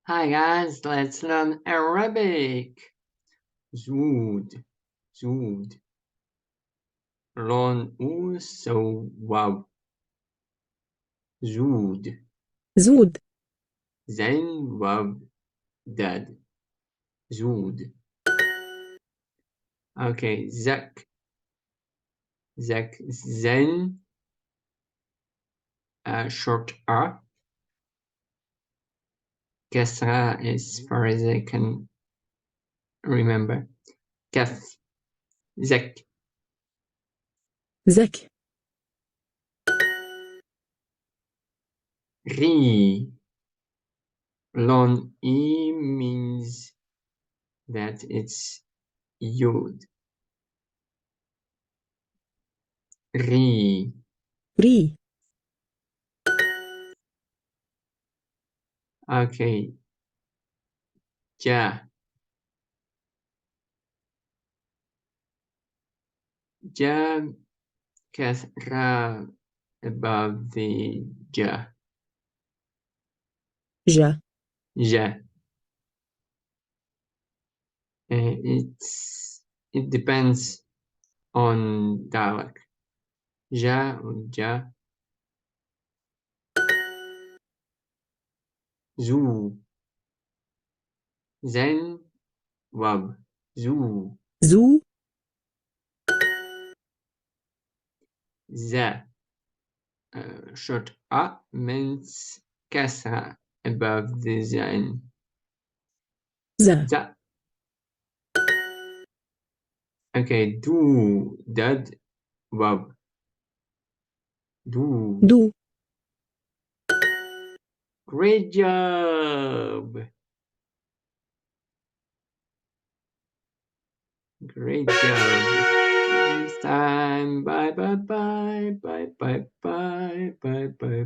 Hi guys, let's learn Arabic. زود زود لون او سو واو زود زود زين واو داد زود. Okay, زك زين short R. كسرة as far as I can remember. كف زك زك ري لون E means that it's yod. ري ري Okay, ja ja كسرة above the ja جا ja. It depends on dialect. Ja und ja. Zu. Zen wab. Zu. زو Za. Short a means kasra above the zain. زا Za. Okay, do dad wab. Do. دو Great job. Great job. Next time. Bye bye bye bye bye bye bye bye.